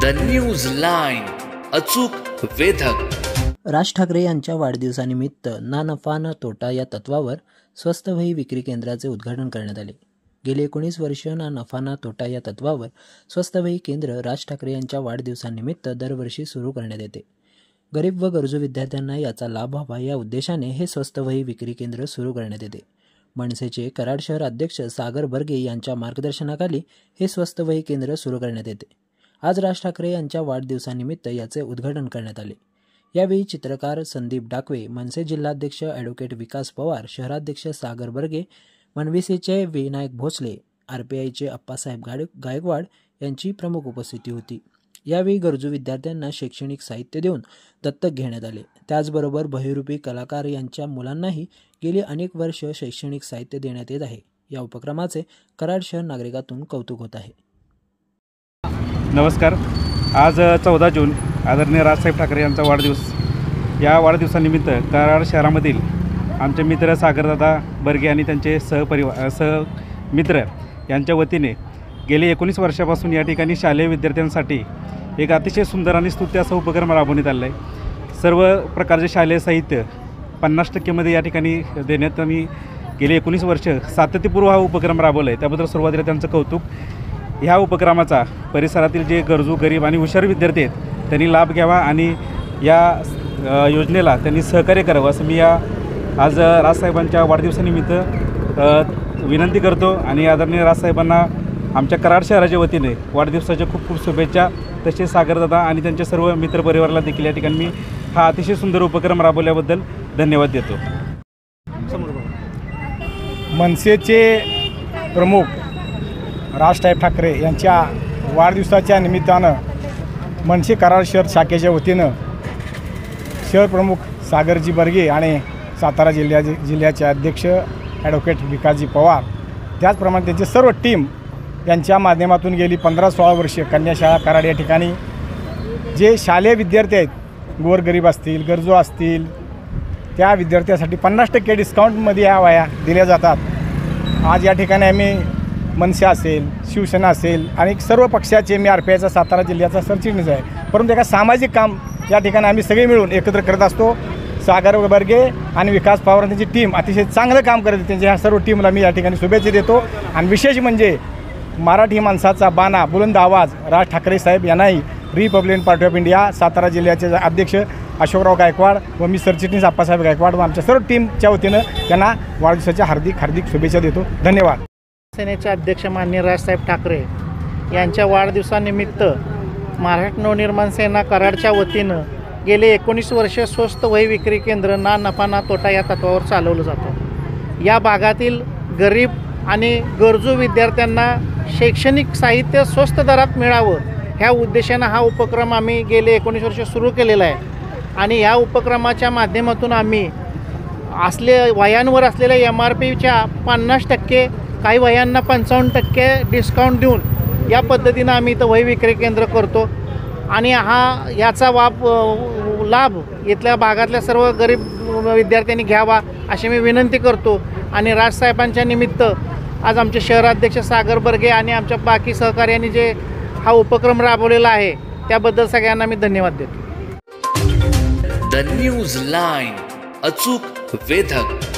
The news line, अचूक वेधक। राज ठाकरे यांच्या वाढदिवसानिमित्त ना नफा ना तोटा या तत्वावर स्वस्त वही विक्री केंद्राचे उद्घाटन करण्यात आले। गेली 19 वर्ष ना नफा ना तोटा या तत्वावर स्वस्त वही केंद्र राज ठाकरे यांच्या वाढदिवसानिमित्त दरवर्षी सुरू करण्यात येते। गरीब व गरजू विद्यार्थ्यांना याचा लाभ व्हावा या उद्देशाने हे स्वस्त वही विक्री केंद्र सुरू करण्यात येते। मनसेचे कराड शहर अध्यक्ष सागर बर्गे यांच्या मार्गदर्शनाखाली हे स्वस्त वही केंद्र सुरू करण्यात येते। आज राज ठाकरे यांच्या वाढदिवसानिमित्त याचे उद्घाटन करण्यात आले। यावेळी चित्रकार संदीप डाकवे, मनसे जिल्हाध्यक्ष ॲडव्होकेट विकास पवार, शहराध्यक्ष सागर बर्गे, मनवीसीचे विनायक भोसले, आरपीआयचे अप्पासाहेब गायकवाड यांची प्रमुख उपस्थिती होती। यावेळी गरजू विद्यार्थ्यांना शैक्षणिक साहित्य देऊन दत्तक घेण्यात आले। त्याचबरोबर बहुरूपी कलाकार यांच्या मुलांनाही गेली अनेक वर्ष शैक्षणिक साहित्य देण्यात येत आहे। या उपक्रमाचे कराड शहर नागरिकातून कौतुक होत आहे। नमस्कार। आज 14 जून आदरणीय राजसाहेब ठाकरे यांचा वाढदिवस। या वाढदिवसानिमित्त कराड शहरामधील आमचे मित्र सागरदादा बर्गे आणि त्यांचे सहमित्र यांच्या वतीने गेले 19 वर्षापासून या ठिकाणी शालेय विद्यार्थ्यांसाठी एक अतिशय सुंदर आणि स्तुत्य असा उपक्रम राबवण्यात आला आहे। सर्व प्रकारचे शालेय साहित्य 50% मध्ये या ठिकाणी देण्यात आणि गेले 19 वर्ष सातत्यपूर्व हा उपक्रम राबवला आहे। त्याबद्दल सुरुवातीला त्यांचं कौतुक। ह्या उपक्रमाचा परिसरातील जे गरजू, गरीब आणि हुशार विद्यार्थी आहेत त्यांनी लाभ घ्यावा आणि या योजनेला त्यांनी सहकार्य करावं असं मी आज राजसाहेबांच्या वाढदिवसानिमित्त विनंती करतो। आणि आदरणीय राजसाहेबांना आमच्या कराड शहराच्या वतीने वाढदिवसाच्या खूप खूप शुभेच्छा। तसेच सागरदादा आणि त्यांच्या सर्व मित्रपरिवाराला देखील या ठिकाणी मी हा अतिशय सुंदर उपक्रम राबवल्याबद्दल धन्यवाद देतो। मनसेचे प्रमुख राजसाहेब ठाकरे यांच्या वाढदिवसाच्या निमित्तानं मनसे कराड शहर शाखेच्या वतीनं शहर प्रमुख सागरजी बर्गे आणि सातारा जिल्ह्याचे अध्यक्ष ॲडव्होकेट विकासजी पवार, त्याचप्रमाणे त्यांचे सर्व टीम यांच्या माध्यमातून गेली 15-16 वर्षे कन्याशाळा कराड या ठिकाणी जे शालेय विद्यार्थी आहेत, गोरगरीब असतील, गरजू असतील, त्या विद्यार्थ्यांसाठी 50% डिस्काउंटमध्ये या वह्या दिल्या जातात। आज या ठिकाणी आम्ही मनसे असेल, शिवसेना असेल आणि सर्व पक्षाचे, मी आरपीआयचा सातारा जिल्ह्याचा सरचिटणीस आहे, परंतु एका सामाजिक काम या ठिकाणी आम्ही सगळे मिळून एकत्र करत असतो। सागर बर्गे आणि विकास पवार त्यांची टीम अतिशय चांगलं काम करते। त्यांच्या ह्या सर्व टीमला मी या ठिकाणी शुभेच्छा देतो। आणि विशेष म्हणजे मराठी माणसाचा बाणा, बुलंद आवाज राज ठाकरे साहेब यांनाही Republican party of India Satara जिल्ह्याचे अध्यक्ष अशोकराव गायकवाड व मी सरचिटणीस अप्पासाहेब गायकवाड व आमच्या सर्व टीमच्या वतीनं त्यांना वाढदिवसाच्या हार्दिक शुभेच्छा देतो। धन्यवाद। सेनेचे अध्यक्ष माननीय राजसाहेब ठाकरे यांच्या वाढदिवसानिमित्त महाराष्ट्र नवनिर्माण सेना कराडच्या वतीनं गेले 19 वर्ष स्वस्त वही विक्री केंद्र ना नफा ना तोटा या तत्वावर चालवलं जातं। या भागातील गरीब आणि गरजू विद्यार्थ्यांना शैक्षणिक साहित्य स्वस्त दरात मिळावं ह्या उद्देशानं हा उपक्रम आम्ही गेले 19 वर्ष सुरू केलेला आहे। आणि ह्या उपक्रमाच्या माध्यमातून आम्ही वह्यांवर असलेल्या MRPच्या 50%, काही वह्यांना 55% डिस्काउंट देऊन या पद्धतीनं आम्ही इथं वही विक्री केंद्र करतो। आणि याचा लाभ इथल्या भागातल्या सर्व गरीब विद्यार्थ्यांनी घ्यावा अशी मी विनंती करतो। आणि राजसाहेबांच्या निमित्त आज आमचे शहराध्यक्ष सागर बर्गे आणि आमच्या बाकी सहकार्यांनी जे हा उपक्रम राबवलेला आहे त्याबद्दल सगळ्यांना मी धन्यवाद देतो। द न्यूज लाईन, अचूक वेधक।